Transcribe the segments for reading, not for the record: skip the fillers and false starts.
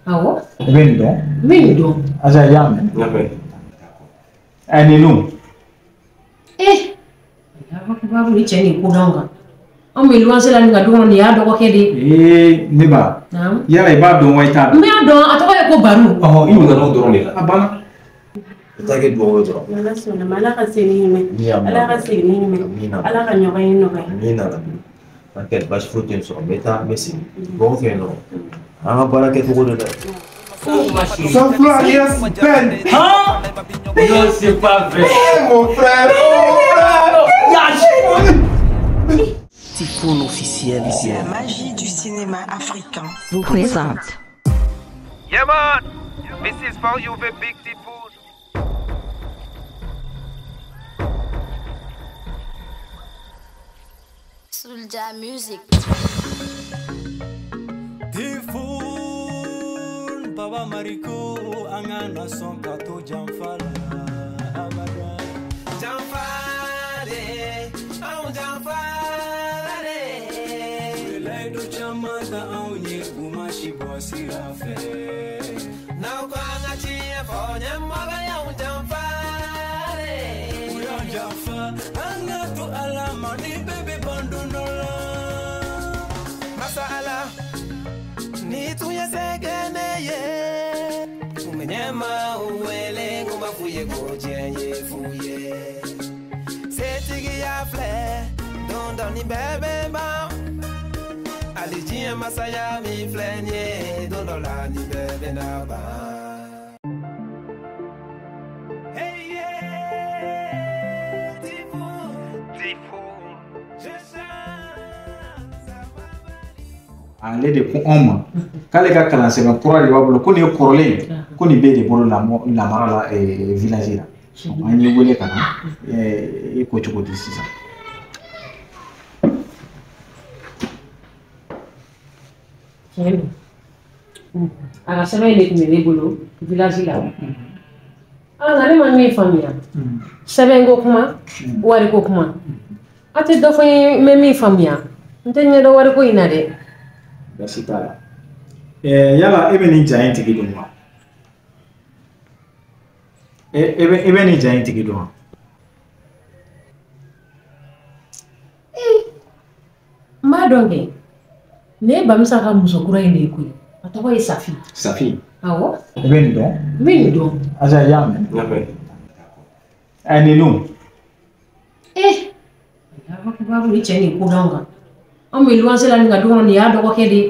Ah ouais? Ben non. Ben non. Aja yam. Ani nu. Eh. Babu ni cheni kudanga. Ambe luanze la nga dongo ni ado ko kedi. Neba. Naam. Yala iba don waita. Me ado atoko ko baru. Oh, ibu ga no don ni. Abana. Take do do. Nala sona malaka seni me. Alaka seni me. Alaka nyoga ino me. Mina la. Paket bash fruit so meta messi. Bon fait non. Anga baraka to go de. Son frère, yes, Ben. Hein? Non, c'est pas vrai. Mon frère, Typhoon officiel. La magie du cinéma africain Vous présente. Yeah man, this is for you the big Typhoon. Soulja Music. Typhoon, Baba Mariko, Angana son kato Jamfala. Jamfale, au Jamfale. Relay do chamada au ye umashi bosi rafe. Now kwanga chia fonya maga ya Jamfale. Uya Jamfa, anga tu alama ni baby bandonola. Masala. Ni tuya segene ye umenyema uwele ngoma fuye gojenye fuye setigi ya fle don ni bebe ma alijia masaya mi flenye don la ni bebe na ba hey yeah Typhoon ale de ko on kale ka kalanse ma kura de babolo ko ni korole ko ni be de bolo la mara la village la an yi wele kana e ko cogo di sisan Kendo. Aga sema ile kumele bolo village la. Anga ne man mi famia. Sebengo kuma wari ko kuma. Ate do fa me mi famia. Ntenye do wari ko ina de. Basitala. Yala ebe ni giant tigi duma. Ebe ni giant tigi duma. Ma donge. Ne ba msa ka musokura ine ku. Atoko e Safi. Safi. Awo? Ebe ni don. Mini don. Aja yam. Ani nu. Babu ni cheni kudanga. Ambe luanze la nga dongo ni ado ko kedi.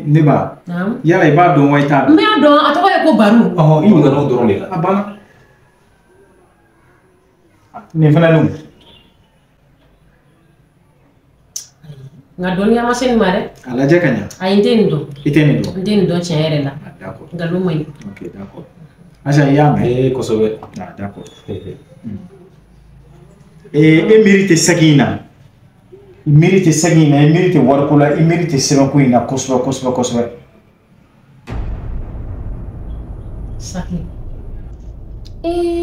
Neba. Naam. Yala iba don waita. Me ado atoko ko baru. Oh, ibu ga no do ni. Abana. Ni fana nu. Nga doni ya masen mare. Ala jakanya. Ay ndeni do. Iteni do. Ndeni do chere la. D'accord. Nga lo moy. OK, d'accord. Aja yam. Kosobe. Ah, d'accord. E mérite sagina. Il mérite sagina, il mérite warkola, il mérite sebankuina kosba. Saki.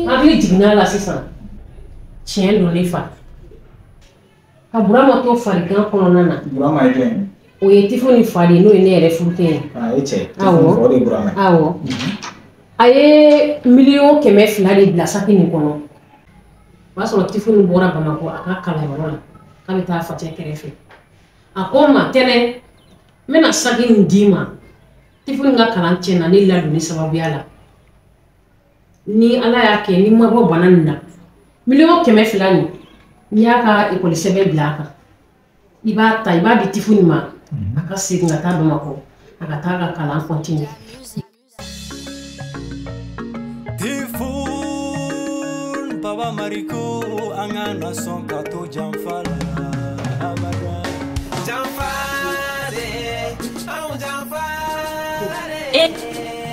Abi digna la sisa. Chien do lefa. Aburama to farigan kono na. Burama ide. O ye Typhoon fari no ene ere furute. Ah, eche. Awo. Typhoon fori burama. Awo. Aye million keme filari bila saki ni kono. Baso Typhoon bora Bamako aka kala wala. Kami ta fate kerefe. Akoma tene mena saki ndima. Typhoon nga kalanche na ni ladu ni sababu yala. Ni ala yake ni mabo bananda. Million keme filani. Ni aka ikoli sebe blaka. Iba di Typhoon ma. Aka signa ta Bamako. Aka ta kala continue. Typhoon, Baba Mariko, Angana son kato Jamfala.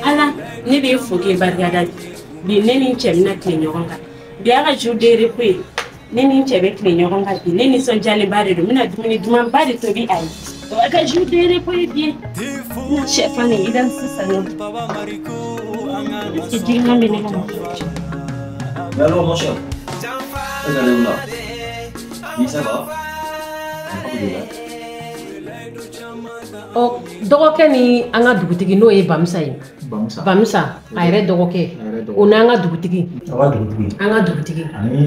Ala ne be foke bargada bi ne ni chemna kle nyoronga bi aga judere pe ne ni chebe kle nyoronga bi ne ni son jale bare do mina dumini duma bare to bi ai to aga judere pe bi chef ani idan sisano Baba Mariko Angana ki jinga be ne ko Alors mon cher. Vous allez où là? Oui, ça va. Oh, dɔgɔkɛ ni an ka dugutigi n'o ye Bamusa ye. Bamusa a yɛrɛ dɔgɔkɛ o n'an ka dugutigi. An ka dugutigi. Ani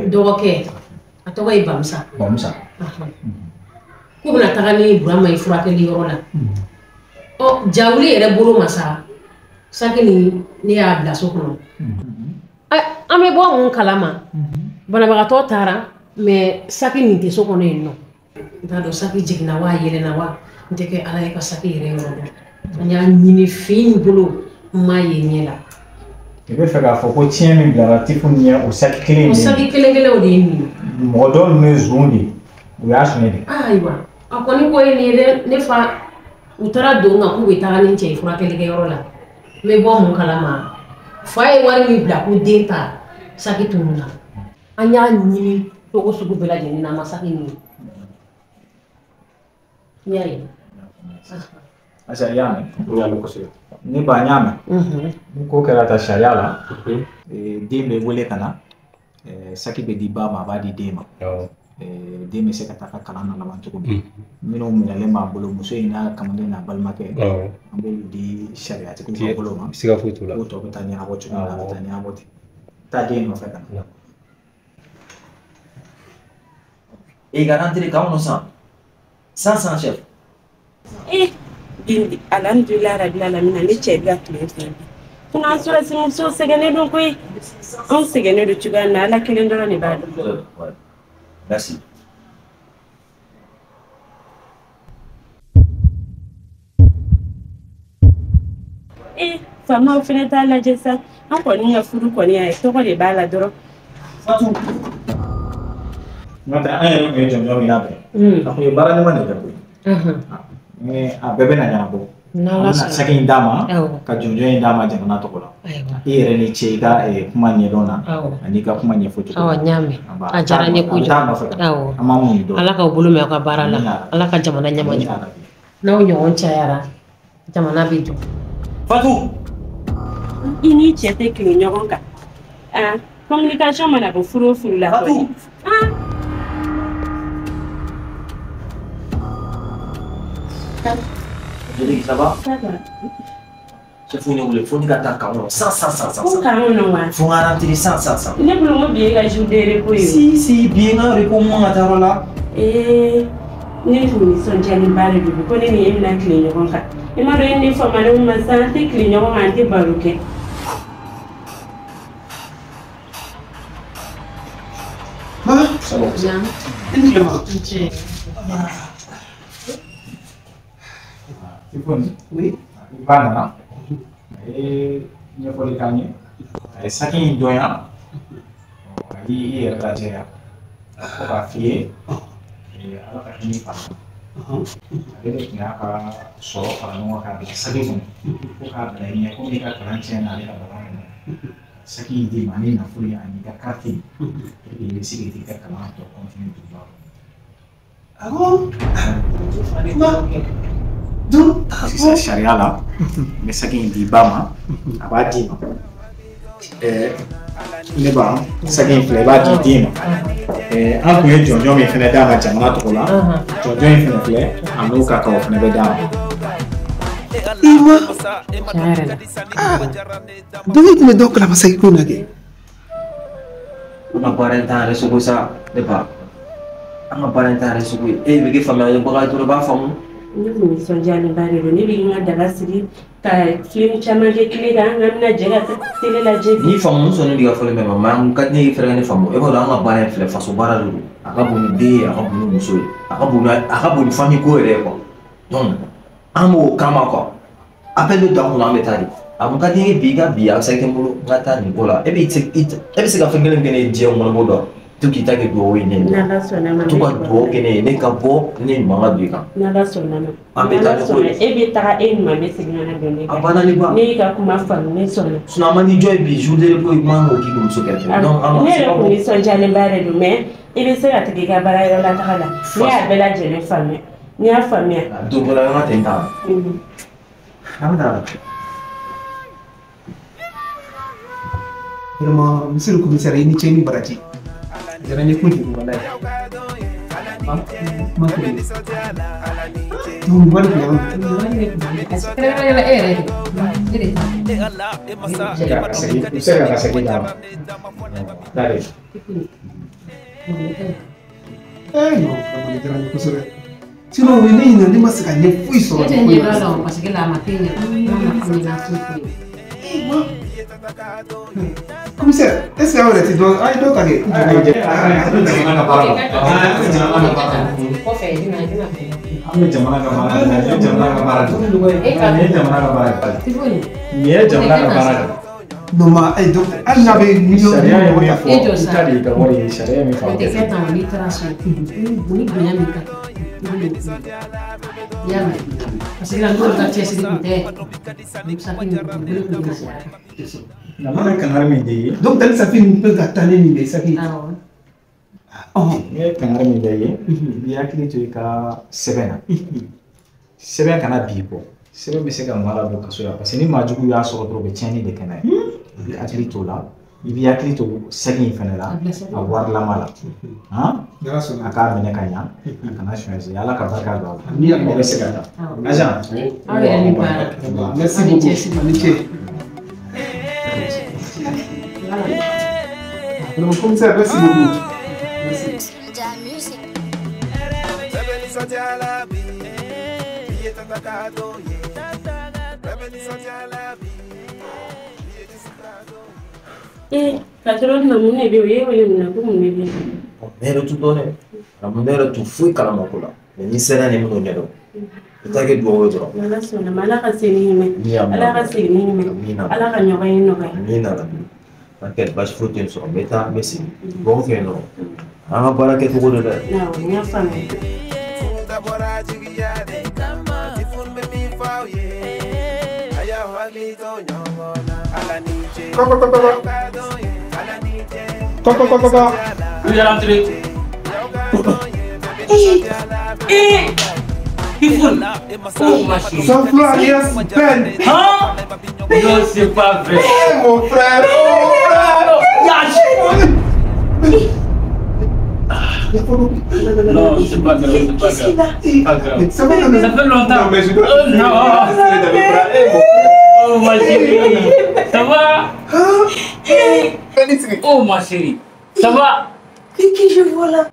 dɔgɔkɛ a tɔgɔ ye Bamusa. K'u bɛna taga ni Burama ye furakɛli yɔrɔ la. Ɔ Jawuli yɛrɛ bolo ma sa saki ni ne y'a bila so kɔnɔ. An bɛ bɔ mun kalama banabagatɔ taara mais saki nin tɛ so kɔnɔ yen nɔ. N t'a dɔn saki jiginna wa yɛlɛnna wa n tɛ kɛ Ala ye ka saki yɛrɛ yɔrɔ dɔn. An y'a ɲini fin bolo n m'a ye ɲɛ la. I bɛ fɛ k'a fɔ ko tiɲɛ min bilara Tifu ɲɛ o saki kelen de ye. O saki kelen-kelenw de ye nin ye. Mɔgɔ dɔw ninnu ye zon de ye u y'a sɔnɛ de. Ayiwa a kɔni ko ye nin ye dɛ ne fa u taara don kan k'u bɛ taga ni cɛ ye furakɛlikɛyɔrɔ la. N bɛ bɔ mun kalama fa ye wari min bila ko den ta saki tunun na. An y'a ɲini cogo sugu bɛɛ lajɛlen na a ma saki nin ye. Y'a ye. Asa y'a mɛn. N y'a mɛn kosɛbɛ. Ne ba n y'a mɛn. Ni ko kɛra ta sariya la den bɛ wele ka na saki bɛ di ba ma a b'a di den ma. Den bɛ se ka taa kalan na laban cogo min. Minnu minɛlen b'an bolo muso in n'a kamalen n'a balimakɛ an b'olu di sariyatigiw bolo ma. Siga foyi t'o la. K'o tɔ bɛ taa ɲɛnabɔ cogo min na ka taa ɲɛnabɔ ten. Taa den nɔfɛ ka na. Et il a rentré quand on sent 500 chefs. Alhamdulillah rabbil alamin ne cɛ bɛ tile fɛ. Kuna sɔrɔ simuso sɛgɛnnen don koyi. Anw sɛgɛnnen don cogoya min na Ala kelen dɔrɔn de b'a dɔn. Merci. Faamaw fɛnɛ t'a lajɛ sa. An kɔni ka furu kɔni a ye tɔgɔ de b'a la dɔrɔn. Fatou. N'o tɛ an yɛrɛ tun ye jɔnjɔn min labɛn. A kun ye baara ɲuman de kɛ koyi. A bɛɛ bɛ na ɲɛnabɔ. An bɛna saki in d'a ma ka jɔnjɔn in d'a ma jamana tɔgɔ la. I yɛrɛ ni ce i ka kuma ɲɛdɔn na ani ka kuma ɲɛfɔ cogo. Awɔ n y'a mɛn. A diyara n ye kojugu. Awɔ. An b'a mun dɔn. Ala k'aw bolo mɛn aw ka baara la. Ala ka jamana ɲɛma jɔ. N'aw ɲɔgɔn cayara jamana bɛ jɔ. Fatou. I ni cɛ tɛ tile ɲɔgɔn kan. Communication mana bɔ furu o furu la. Fatou. Ça va? C'est fou, nous voulons faire des gâteaux sans. Faut qu'on nous faut rentrer sans. Ne voulons bien la journée de repos. Si, bien, repos, moi, à là. Ne voulons son jali barre de vous connaître les mêmes clients. Et ma reine des femmes, ma santé, clients, anti baroque. Ça va bien. Oui. Bana. Ɲɛfɔli k'an ye. A ye saki in dɔn yan. I yɛrɛ lajɛ yan. Fo k'a f'i ye. Ala ka hinɛ fana. Ale de tun y'a ka sɔrɔ fara ɲɔgɔn kan k'a bila saki kɔnɔ. Fo k'a bila i ɲɛ komi i ka kalan tiɲɛna ale ka baara kɔnɔ. Saki in d'i ma ni nafolo ye ani i ka kati. I bɛ se k'i ka kalan tɔ continue duguba kɔnɔ. Donc, sariya la n bɛ saki in di ba ma a b'a d'i ma ne ba saki in filɛ i b'a di den ma an tun ye jɔnjɔn min fɛnɛ d'a ma jamana tɔgɔ la jɔnjɔn in fɛnɛ filɛ a n'o ka kan o fɛnɛ bɛ d'a ma. Tiɲɛ yɛrɛ la donc i tun bɛ dɔ kalama saki ko na kɛ. An ka baara in t'an yɛrɛ sogo sa ne ba an ka baara in t'an yɛrɛ sogo ye e bɛ kɛ faamuyabaga ye dɔrɔn i b'a faamu. Ne kun nisɔndiyalen ba de don ne bɛ n ka daga sigi ka film caman kɛ tile kan an ka bɛna jɛ ka tele lajɛ. N'i faamu n sɔnni de ka fɔli mɛn ma n ka ne ye fɛrɛ ne faamu e b'a dɔn an ka baara in filɛ faso baara de don a ka bon ni den ye a ka bon ni muso ye a ka bon ni famille ko yɛrɛ ye quoi donc an b'o kama quoi appel de don an bɛ taa de a kun ka di n ye bi i ka bi a bɛ se kɛ n bolo n ka taa nin ko la e bɛ se ka fɛn kelen kɛ ne ye diɲɛ kɔnɔ b'o dɔn to k'i ta kɛ duwawu ye ne ye to ka duwawu kɛ ne ye ne ka bɔ ne ɲuman ka don i kan. N'Ala sɔnna ma an bɛ taa ni ko ye e bɛ taga e ɲuman bɛ segin ka na don ne kan. A banna ni ba. Ne y'i ka kuma faamu ne sɔnna. Sinon a man di jɔn ye bi jour de repos i man k'o k'i ka muso kɛrɛfɛ donc an ne yɛrɛ kun nisɔndiyalen ba de don mais i bɛ se ka tigɛ i ka baarayɔrɔ la taga la ne y'a bɛɛ lajɛlen faamuya n'i y'a faamuya. don dɔ la an ka ten ta. An bɛ taa. Vraiment, monsieur le commissaire, il n'y a ni baraji. Il y a ni kojugu wallahi. Non, guarda che sinon ni ina ni masaka ni fui so Ete ni bala parce que la matinée commissaire est-ce que on est donc ai donc allez non ma ai donc elle n'avait million parce que la nouvelle quartier c'est donc elle ça fait une peu gâter ni ça qui ne kangare min bɛ ye i hakili to i ka sɛbɛn na sɛbɛn kana bi kɔ sɛbɛn bɛ se ka mara don kaso la parce que ni maajugu y'a sɔrɔ dɔrɔn u bɛ tiɲɛni de kɛ n'a ye i bɛ hakili to la i bɛ hakili to sɛbɛn in fɛnɛ la a warilama la a k'a minɛ ka ɲa a kana suɲɛsi ala ka barika don a la o bɛ se ka taa agent merci beaucoup ni ce alors commissaire merci beaucoup Katro na mune bi ye wele muna ko mune bi. Nero tu done. Nero tu fui kala makula. Ni sera ni mo nero. Take do wo dro. Ala sona mala ka seni me. Ala ka seni me. Ala ka nyoga ino ka. Mina la. Paket bas fruiten so beta mesi. Bon que no. Anga para que tu go de. Na, nya fami. Vous allez entrer. Oh ma chérie. Sans floir, yes, Ben. Hein? Non, c'est pas vrai. Mon frère, Non, c'est pas grave, c'est pas grave. Ça fait longtemps. Non, mais je dois. Non. Oh ma chérie. Ça va? Oh ma chérie. Ça va? Qui je vois là?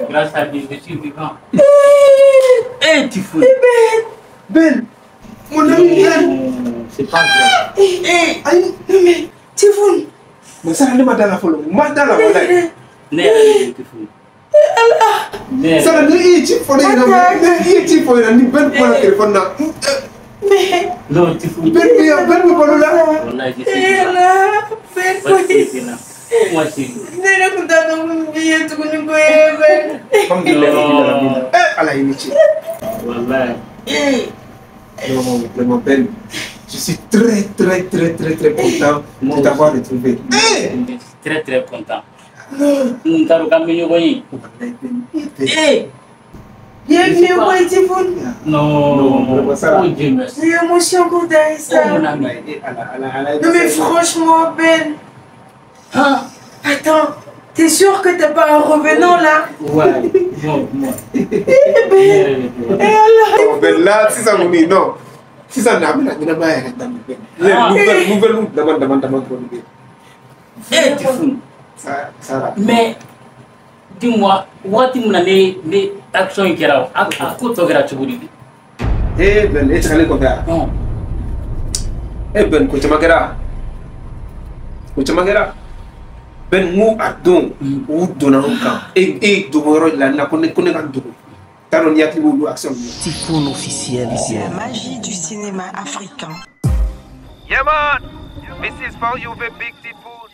Grâce à Dieu, je suis vivant. Eh, tu fous. Ben, mon ami Ben. C'est pas grave. Aïe, mais Tifoun. Mais ça n'est pas dans la folie. Madala, voilà. Nee, tu fous. Nee. Ça n'est pas dans la téléphone. Non, tu fous. Ben, Voilà, je suis vivant. Oh ma chérie. Comme il est à la imité. Voilà. Vraiment Ben, je suis très content de t'avoir retrouvé. Je suis très content. Nous avons gagné. Bienvenue au Petit Tifoun. Non, oh Dieu merci. J'ai l'émotion qu'on t'a ça. Oh mon ami. Non mais franchement Ben. Hein? Attends, t'es sûr que t'es pas un revenant là? Ouais, moi. Et alors? Ben là, si ça me dit non. Si ça n'a pas nouvelle demande. Eh, tu fous. Ça va. Mais, dis-moi, what is my action in Kerala? À quoi tu as fait? Eh Ben, est-ce qu'elle est comme ça? Non. Eh Ben, tu m'as Ben mu adon ou donanka et domoro la na connaît kan do taron yati bu action Tifoun officiel. C'est la magie du cinéma africain. Yeah man, this is for you the big Tifoun.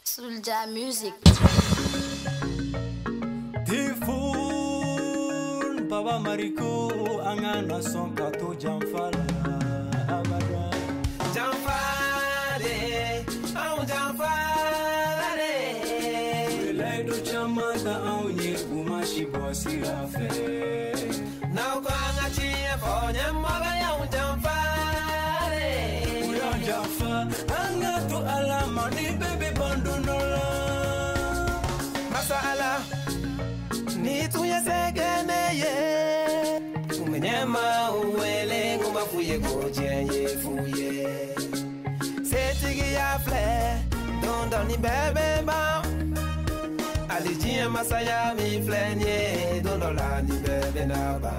Soulja Music. Tifoun, Baba Mariko angana son kato jamfala abada jamfale au jamfale Belai do chamata au nye kumashi bosi rafe na kwanga chie fonye mwaga ya jamfale Uya jamfa anga to alama ni bebe bandonola Masala ni tuye segeneye Umenyema uwele ngumba fuye gojenye fuye Setigi ya fle Dondo ni bebe ba Alijie masaya mi flenye Dondo la ni bebe na ba